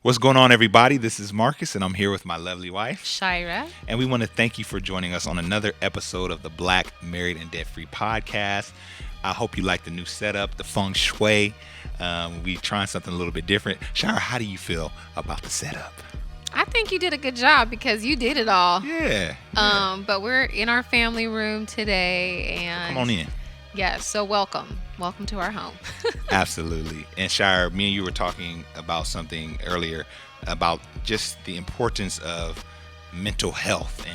What's going on, everybody? This is Marcus, and I'm here with my lovely wife, Shira. and we want to thank you for joining us on another episode of the Black Married and Debt Free podcast. I hope you like the new setup, the feng shui. We trying something a little bit different. Shira, how do you feel about the setup? I think you did a good job because you did it all. Yeah. But we're in our family room today, and Come on in. Yes, so welcome to our home. Absolutely. And Shire, me and you were talking about something earlier about just the importance of mental health,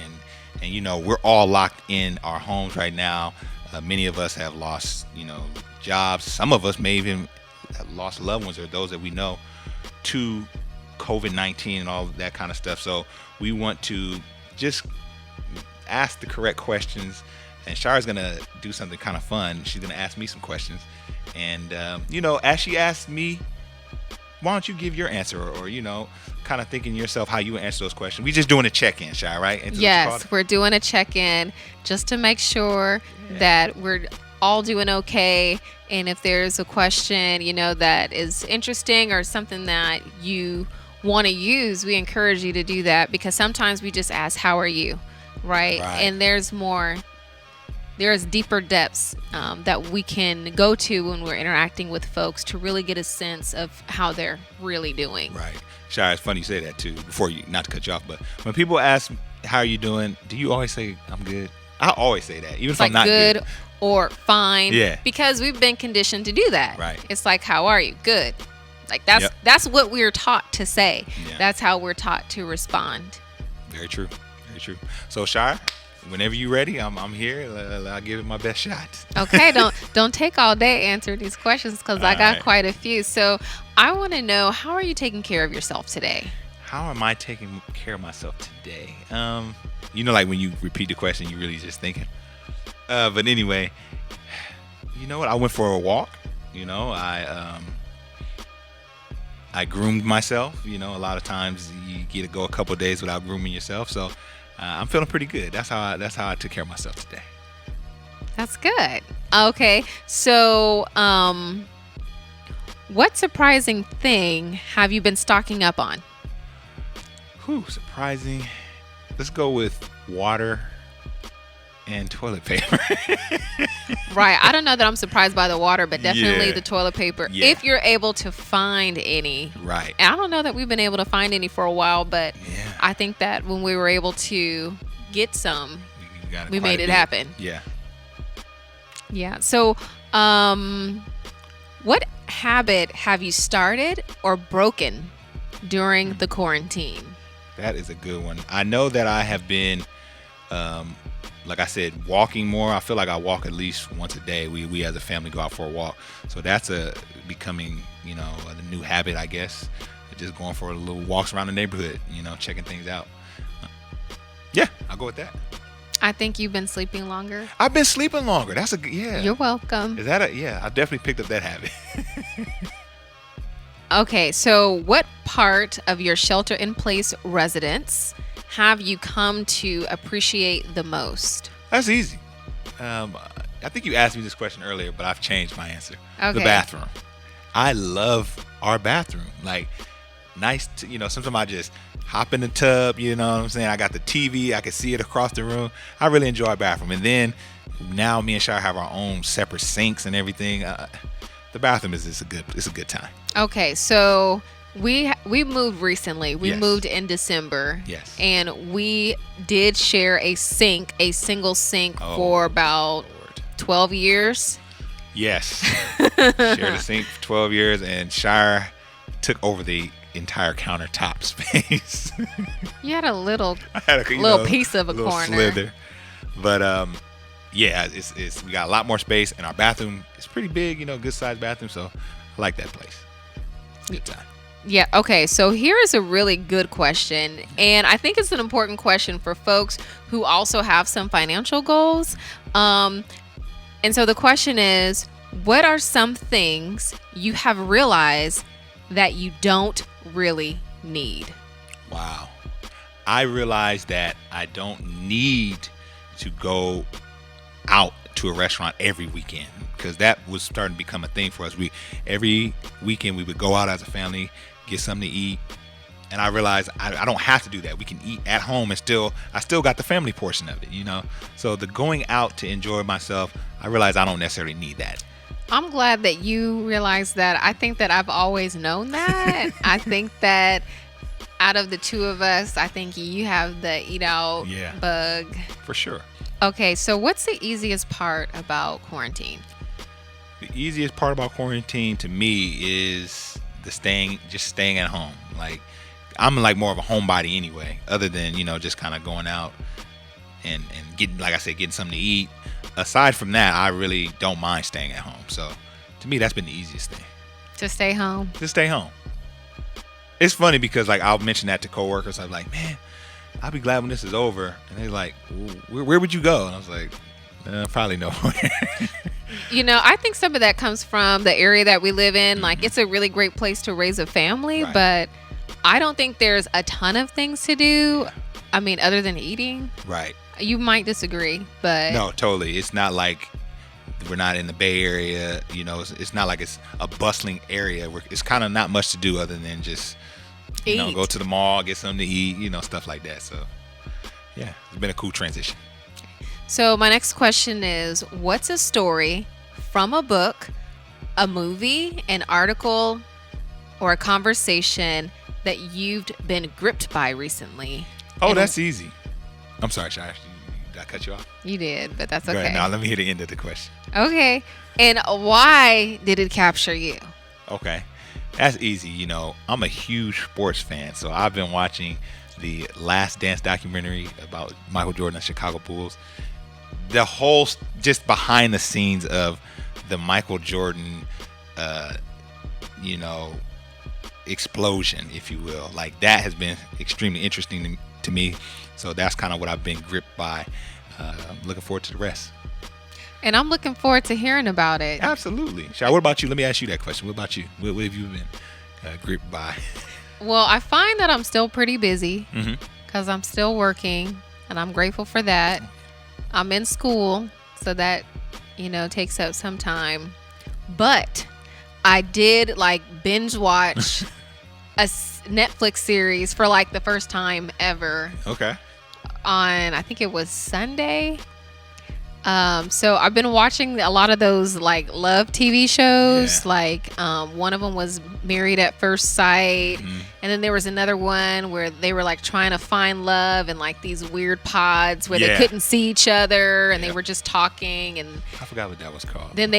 and you know, we're all locked in our homes right now. Many of us have lost, jobs. Some of us may even have lost loved ones or those that we know to COVID-19 and all of that kind of stuff. So we want to just ask the correct questions. And Shara's going to do something kind of fun. She's going to ask me some questions. And, as she asks me, why don't you give your answer or kind of thinking yourself how you would answer those questions. We just doing a check-in, Shara, right? Yes, we're doing a check-in just to make sure that we're all doing okay. And if there's a question, that is interesting or something that you want to use, we encourage you to do that, because sometimes we just ask, how are you? Right? And there's deeper depths that we can go to when we're interacting with folks to really get a sense of how they're really doing. Right. Shire, it's funny you say that too, before you, not to cut you off, but when people ask, how are you doing? Do you always say, I'm good? I always say that, even if I'm not good. Or fine. Yeah. Because we've been conditioned to do that. Right. It's like, how are you? Good. Like that's what we're taught to say. Yeah. That's how we're taught to respond. Very true. Very true. So Shire, whenever you're ready, I'm here. I'll give it my best shot. Okay, don't take all day answering these questions, because I got quite a few. So I want to know, how are you taking care of yourself today? How am I taking care of myself today? Like when you repeat the question, you really just thinking. But anyway, you know what? I went for a walk. I groomed myself. A lot of times you get to go a couple of days without grooming yourself. So I'm feeling pretty good. That's how I took care of myself today. That's good. Okay, so what surprising thing have you been stocking up on? Surprising. Let's go with water and toilet paper. Right. I don't know that I'm surprised by the water, but definitely Yeah. the toilet paper. Yeah. If you're able to find any. Right. And I don't know that we've been able to find any for a while, but Yeah. I think that when we were able to get some, got we quite made a it bit. happen. Yeah. Yeah. So, what habit have you started or broken during the quarantine? That is a good one. I know that I have been, like I said, walking more. I feel like I walk at least once a day. We as a family go out for a walk. So that's becoming, a new habit, I guess. Just going for little walks around the neighborhood, checking things out. Yeah, I'll go with that. I think you've been sleeping longer. I've been sleeping longer. That's yeah. You're welcome. Is that yeah, I definitely picked up that habit. Okay, so what part of your shelter-in-place residence have you come to appreciate the most? That's easy. I think you asked me this question earlier, but I've changed my answer. Okay. The bathroom. I love our bathroom. Like, nice to, sometimes I just hop in the tub, you know what I'm saying? I got the TV, I can see it across the room. I really enjoy our bathroom. And then now me and Shire have our own separate sinks and everything. The bathroom is a good time. Okay, so we moved recently. We Yes. moved in December. Yes. And we did share a single sink Oh, for about Lord. 12 years. Yes. Shared a sink for 12 years, and Shire took over the entire countertop space. You had a little I had a little piece of a little corner. slither. But yeah, it's we got a lot more space, and our bathroom is pretty big, good sized bathroom, so I like that place. Good time. Yeah, okay. So here is a really good question. And I think it's an important question for folks who also have some financial goals. And so the question is, what are some things you have realized that you don't really need? Wow. I realized that I don't need to go out to a restaurant every weekend, because that was starting to become a thing for us. Every weekend we would go out as a family, get something to eat, And I realized I don't have to do that. We can eat at home and I still got the family portion of it, you know. So the going out to enjoy myself, I realize I don't necessarily need that. I'm glad that you realized that. I think that I've always known that. I think that out of the two of us, I think you have the eat out bug. For sure. Okay, so what's the easiest part about quarantine? The easiest part about quarantine to me is just staying at home. Like, I'm like more of a homebody anyway, other than, you know, just kind of going out and getting, like I said, getting something to eat. Aside from that, I really don't mind staying at home. So to me, that's been the easiest thing. To stay home? To stay home. It's funny because, like, I'll mention that to coworkers. I'm like, man, I'll be glad when this is over. And they're like, where would you go? And I was like, probably nowhere. You know, I think some of that comes from the area that we live in. Like, it's a really great place to raise a family, Right. but I don't think there's a ton of things to do. I mean, other than eating. Right. You might disagree, but No, totally. It's not like we're not in the Bay Area. You know, it's not like it's a bustling area. It's kind of not much to do other than just, you know, eat. go to the mall, get something to eat, you know, stuff like that. So, yeah, it's been a cool transition. So my next question is, what's a story from a book, a movie, an article, or a conversation that you've been gripped by recently? Oh, And that's easy. I'm sorry, Shai. Did I cut you off? You did, but that's Go okay. ahead. Now let me hear the end of the question. Okay. And why did it capture you? Okay. That's easy. You know, I'm a huge sports fan, so I've been watching the Last Dance documentary about Michael Jordan and Chicago Bulls. The whole, just behind the scenes of the Michael Jordan, you know, explosion, if you will. Like, that has been extremely interesting to me. So that's kind of what I've been gripped by. I'm looking forward to the rest. And I'm looking forward to hearing about it. Absolutely. Shai, what about you? Let me ask you that question. What about you? What have you been gripped by? Well, I find that I'm still pretty busy Mm-hmm. because I'm still working, and I'm grateful for that. I'm in school, so that, you know, takes up some time. But I did like binge watch a Netflix series for like the first time ever Okay. on, I think it was Sunday. So I've been watching a lot of those like love TV shows. Yeah. Like one of them was Married at First Sight. Mhm. And then there was another one where they were like trying to find love in like these weird pods where they Yeah. couldn't see each other and they Yep. were just talking. And I forgot what that was called. then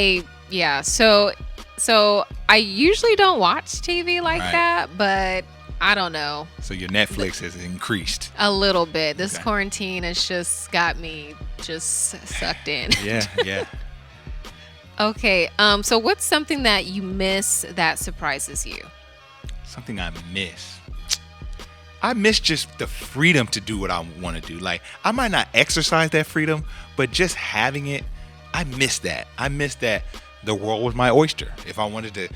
so I usually don't watch TV like Right. that, but I don't know. So your Netflix has increased. A little bit. This Okay. quarantine has just got me just sucked in. Yeah, yeah. Okay. So what's something that you miss that surprises you? Something I miss. I miss just the freedom to do what I want to do. Like, I might not exercise that freedom, but just having it, I miss that. I miss that the world was my oyster. If I wanted to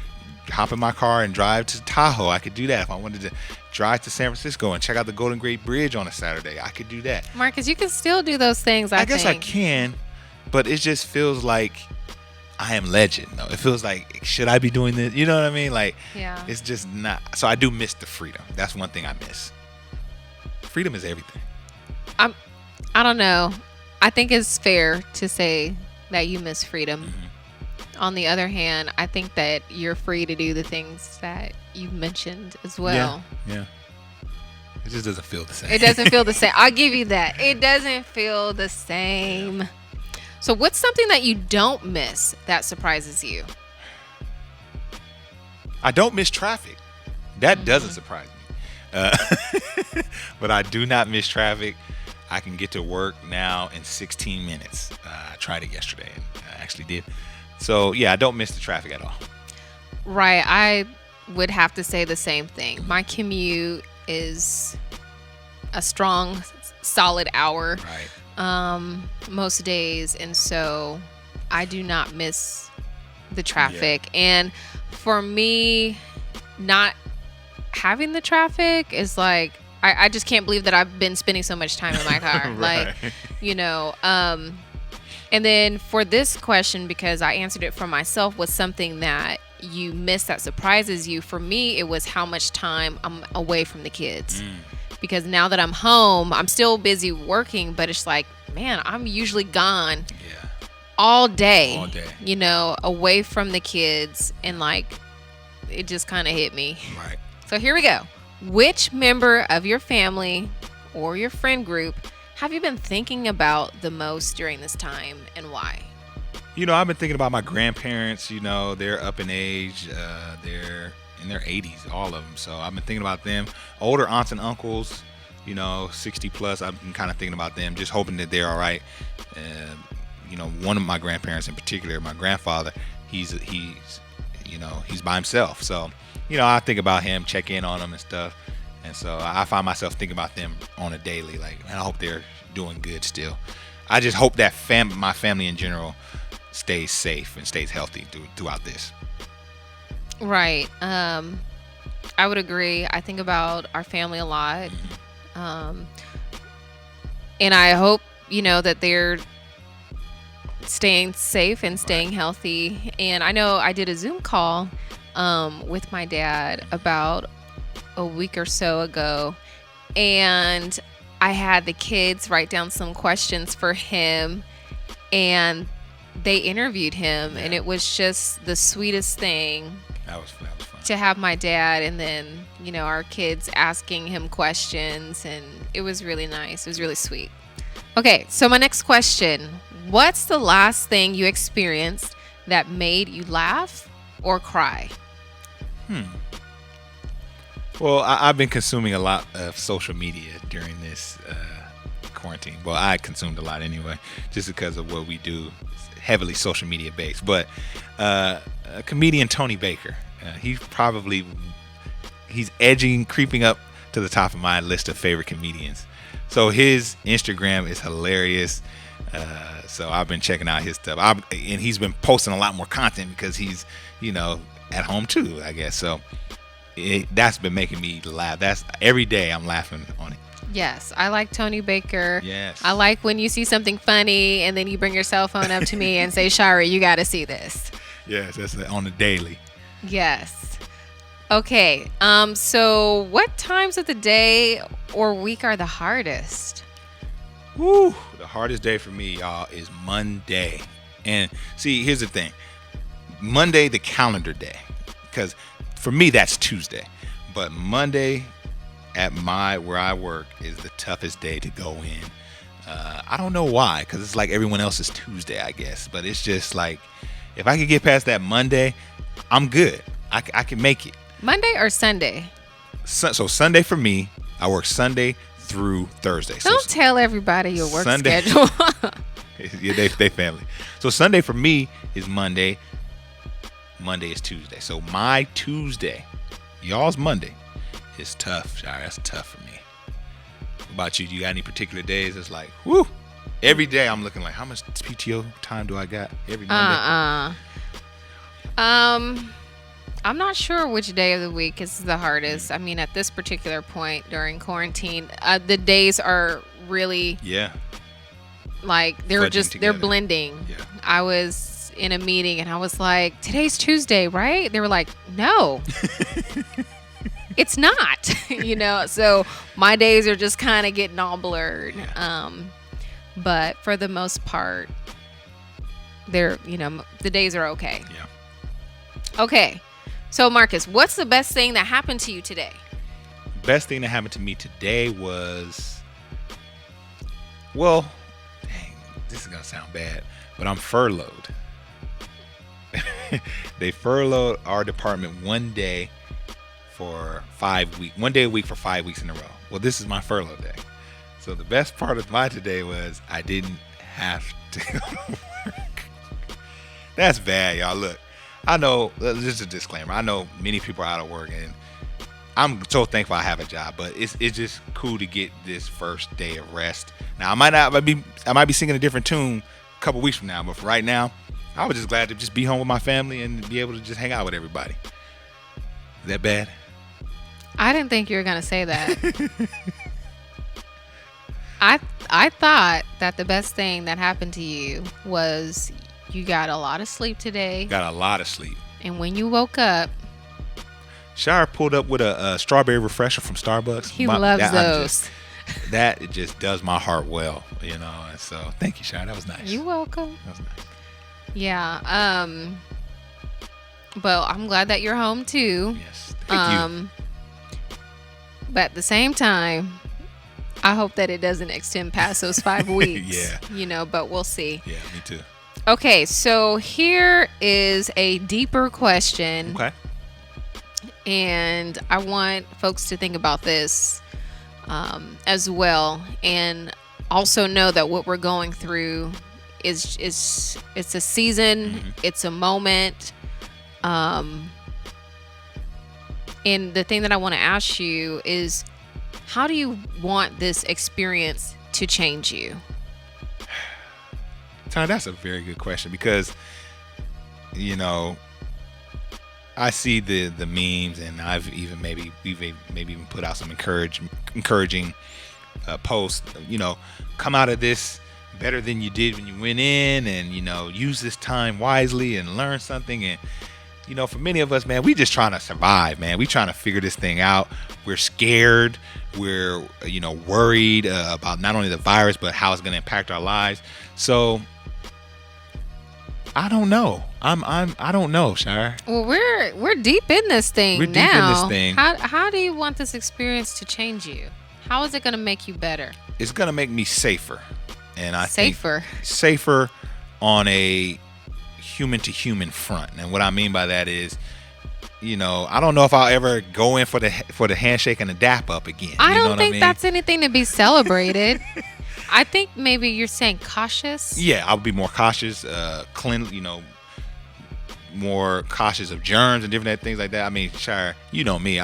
hop in my car and drive to Tahoe, I could do that. If I wanted to drive to San Francisco and check out the Golden Gate Bridge on a Saturday, I could do that. Marcus, you can still do those things, I guess I think. can, but it just feels like I am legend. No, it feels like, should I be doing this? You know what I mean? Like, Yeah. it's just not. So I do miss the freedom. That's one thing I miss. Freedom is everything. I don't know. I think it's fair to say that you miss freedom. Mm-hmm. On the other hand, I think that you're free to do the things that you mentioned as well. Yeah. It just doesn't feel the same. It doesn't feel the same. I'll give you that. It doesn't feel the same. So what's something that you don't miss that surprises you? I don't miss traffic. That doesn't surprise me. But I do not miss traffic. I can get to work now in 16 minutes. I tried it yesterday and I actually did. So yeah, I don't miss the traffic at all. Right. I would have to say the same thing. My commute is a strong, solid hour Right. most days. And so I do not miss the traffic. And for me, not having the traffic is like, I just can't believe that I've been spending so much time in my car. Right. Like, you know, and then for this question, because I answered it for myself, was something that you miss that surprises you. For me, it was how much time I'm away from the kids. Because now that I'm home, I'm still busy working, but it's like, man, I'm usually gone all day, away from the kids. And like, it just kind of hit me. Right. So here we go. Which member of your family or your friend group have you been thinking about the most during this time, and why? I've been thinking about my grandparents. They're up in age. They're in their 80s, all of them. So I've been thinking about them. Older aunts and uncles, 60 plus. I've been kind of thinking about them, just hoping that they're all right. One of my grandparents in particular, my grandfather, he's by himself. So, I think about him, check in on him and stuff. And so I find myself thinking about them on a daily. Like, I hope they're doing good still. I just hope that my family in general stays safe and stays healthy throughout this. Right. I would agree. I think about our family a lot. And I hope, that they're staying safe and staying healthy. And I know I did a Zoom call with my dad about a week or so ago, and I had the kids write down some questions for him, and they interviewed him, and it was just the sweetest thing. That was fun. To have my dad and then, our kids asking him questions, and it was really nice. It was really sweet. Okay, so my next question. What's the last thing you experienced that made you laugh or cry? Well, I've been consuming a lot of social media during this quarantine. Well, I consumed a lot anyway, just because of what we do. It's heavily social media based. But comedian Tony Baker, he's creeping up to the top of my list of favorite comedians. So his Instagram is hilarious. So I've been checking out his stuff. And he's been posting a lot more content because he's, at home too, I guess. So that's been making me laugh. That's every day I'm laughing on it. Yes, I like Tony Baker. Yes. I like when you see something funny and then you bring your cell phone up to me and say, Shari, you got to see this. Yes, that's on the daily. Yes. Okay. So what times of the day or week are the hardest? Woo! The hardest day for me, y'all, is Monday. And see, here's the thing. Monday, the calendar day. Because for me, that's Tuesday. But Monday at where I work is the toughest day to go in. I don't know why, because it's like everyone else's Tuesday, I guess. But it's just like, if I could get past that Monday, I'm good. I can make it. Monday or Sunday? So Sunday for me, I work Sunday through Thursday. Don't tell everybody your work schedule. Yeah, they family. So Sunday for me is Monday. Monday is Tuesday. So my Tuesday, y'all's Monday, is tough. Sorry, that's tough for me. What about you? Do you got any particular days? It's like, whoo. Every day I'm looking like, how much PTO time do I got every Monday? I'm not sure which day of the week is the hardest. I mean, at this particular point during quarantine, the days are really like they're blending. Yeah. I was in a meeting and I was like, today's Tuesday, right? They were like, no. It's not. So my days are just kind of getting all blurred. But for the most part, the days are okay. Yeah. Okay. So Marcus, what's the best thing that happened to you today? Best thing that happened to me today was, well, dang, this is going to sound bad, but I'm furloughed. They furloughed our department one day for 5 weeks, 1 day a week for 5 weeks in a row. Well, this is my furlough day. So the best part of my today was I didn't have to go to work. That's bad, y'all. Look, I know, just a disclaimer, I know many people are out of work, and I'm so thankful I have a job, but it's just cool to get this first day of rest. Now, I might be singing a different tune a couple weeks from now, but for right now, I was just glad to just be home with my family and be able to just hang out with everybody. Is that bad? I didn't think you were going to say that. I thought that the best thing that happened to you was you got a lot of sleep today. Got a lot of sleep. And when you woke up, Shire pulled up with a strawberry refresher from Starbucks. he loves those. That it just does my heart well, And so, thank you, Shire. That was nice. You're welcome. That was nice. Yeah. But I'm glad that you're home too. Yes. Thank you. But at the same time, I hope that it doesn't extend past those 5 weeks. Yeah. But we'll see. Yeah, me too. Okay, so here is a deeper question. Okay. And I want folks to think about this as well, and also know that what we're going through is it's a season, Mm-hmm. it's a moment. And the thing that I want to ask you is, how do you want this experience to change you? Ty, that's a very good question because, I see the memes, and we've even put out some encouraging posts. Come out of this better than you did when you went in, and use this time wisely and learn something. And for many of us, man, we just trying to survive, man. We trying to figure this thing out. We're scared. We're worried about not only the virus but how it's going to impact our lives. So I don't know. I don't know, Shire. Well, we're deep in this thing We're now. deep in this thing. How do you want this experience to change you? How is it going to make you better? It's going to make me safer. And I Safer. think safer on a human to human front. And what I mean by that is, I don't know if I'll ever go in for the handshake and the dap up again. I don't think that's anything to be celebrated. I think maybe you're saying cautious. Yeah, I'll be more cautious, more cautious of germs and different things like that. I mean, Shire, you know me.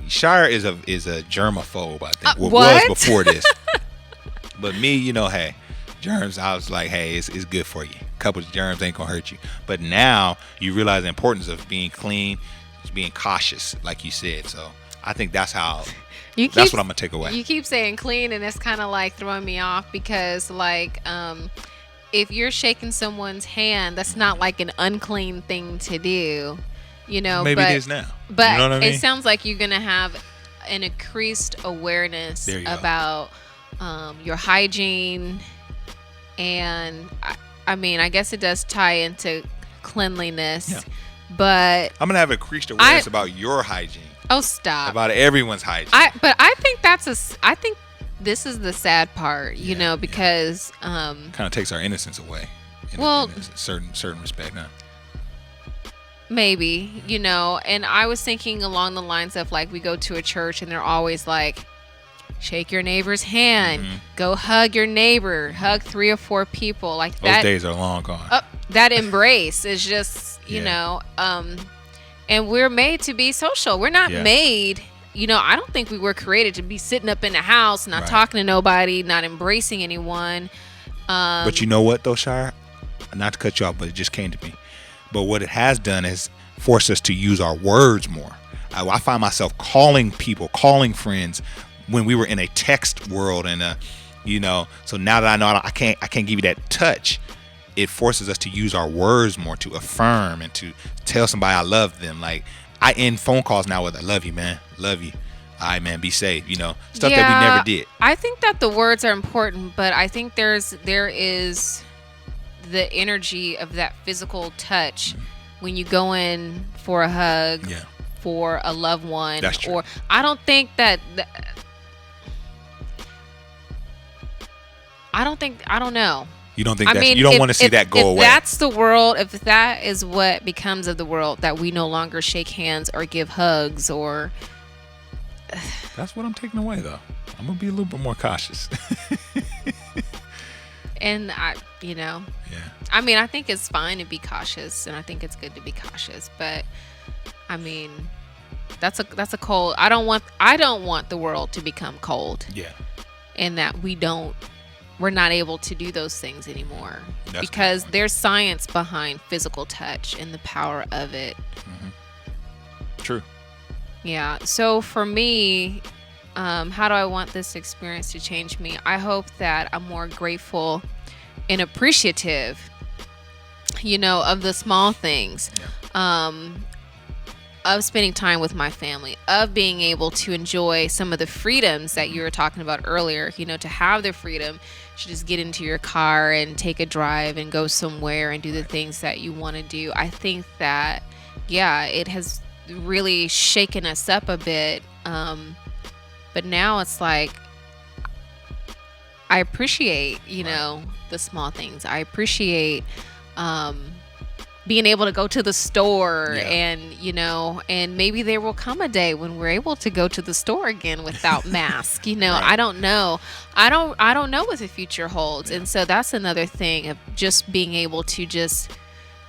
Shire is a germaphobe, I think. What? Was before this. But me, hey, germs, I was like, hey, it's good for you. A couple of germs ain't gonna hurt you. But now you realize the importance of being clean, just being cautious, like you said. So I think that's what I'm gonna take away. You keep saying clean, and it's kind of like throwing me off because, like, if you're shaking someone's hand, that's not like an unclean thing to do, Maybe it is now. But you know what I mean? It sounds like you're gonna have an increased awareness about your hygiene, and I guess it does tie into cleanliness. Yeah. But I'm gonna have increased awareness about your hygiene. Oh, stop! About everyone's hygiene. But I think I think this is the sad part, because kind of takes our innocence away. In a certain respect, huh? Maybe, and I was thinking along the lines of, like, we go to a church and they're always like, shake your neighbor's hand, go hug your neighbor, hug 3 or 4 people, like that. Those days are long gone. That embrace is just, and we're made to be social. We're not made, I don't think we were created to be sitting up in the house, not talking to nobody, not embracing anyone. But you know what, though, Shire? Not to cut you off, but it just came to me. But what it has done is forced us to use our words more. I find myself calling people, calling friends when we were in a text world, and so now that I know I can't give you that touch, it forces us to use our words more, to affirm and to tell somebody I love them. Like, I end phone calls now with, I love you, man, love you, all right, man, be safe, stuff that we never did. I think that the words are important, but I think there is the energy of that physical touch when you go in for a hug for a loved one. That's true. Or I don't think that I don't know. You don't think you don't want to see that go away? If that's the world, if that is what becomes of the world, that we no longer shake hands or give hugs, or that's what I'm taking away, though. I'm gonna be a little bit more cautious. And I think it's fine to be cautious, and I think it's good to be cautious, but that's a cold. I don't want the world to become cold. Yeah. And that we're not able to do those things anymore. That's because there's science behind physical touch and the power of it. True. Yeah. So for me, how do I want this experience to change me? I hope that I'm more grateful and appreciative of the small things. Yeah. Of spending time with my family, of being able to enjoy some of the freedoms that you were talking about earlier, to have the freedom to just get into your car and take a drive and go somewhere and do the things that you want to do. I think that, yeah, it has really shaken us up a bit. But now it's like, I appreciate, the small things. I appreciate, being able to go to the store and and maybe there will come a day when we're able to go to the store again without mask. Right. I don't know what the future holds. And so that's another thing of just being able to just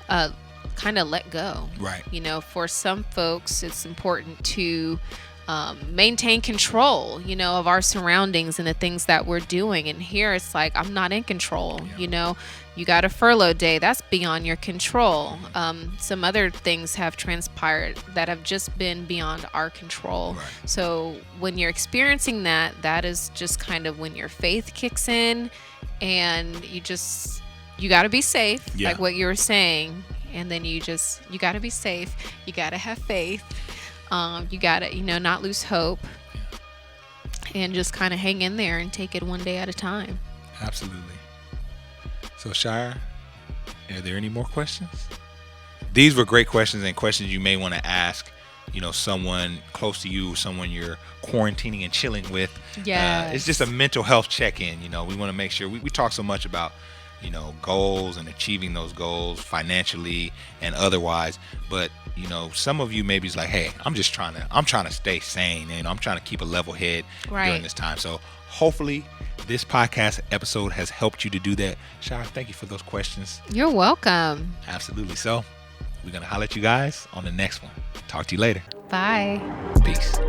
kind of let go. Right. For some folks it's important to maintain control, of our surroundings and the things that we're doing. And here it's like, I'm not in control. You got a furlough day, that's beyond your control. Some other things have transpired that have just been beyond our control. Right. So when you're experiencing that, that is just kind of when your faith kicks in, and you got to be safe, like what you were saying. And then you got to be safe. You got to have faith. You gotta, not lose hope, and just kind of hang in there and take it one day at a time. Absolutely. So Shire, are there any more questions? These were great questions, and questions you may want to ask, someone close to you, someone you're quarantining and chilling with. Yeah. It's just a mental health check-in. We want to make sure we talk so much about goals and achieving those goals financially and otherwise, but some of you maybe is like, hey, I'm trying to stay sane, and I'm trying to keep a level head during this time. So hopefully this podcast episode has helped you to do that. Shire, thank you for those questions. You're welcome. Absolutely. So we're gonna holler at you guys on the next one. Talk to you later. Bye. Peace.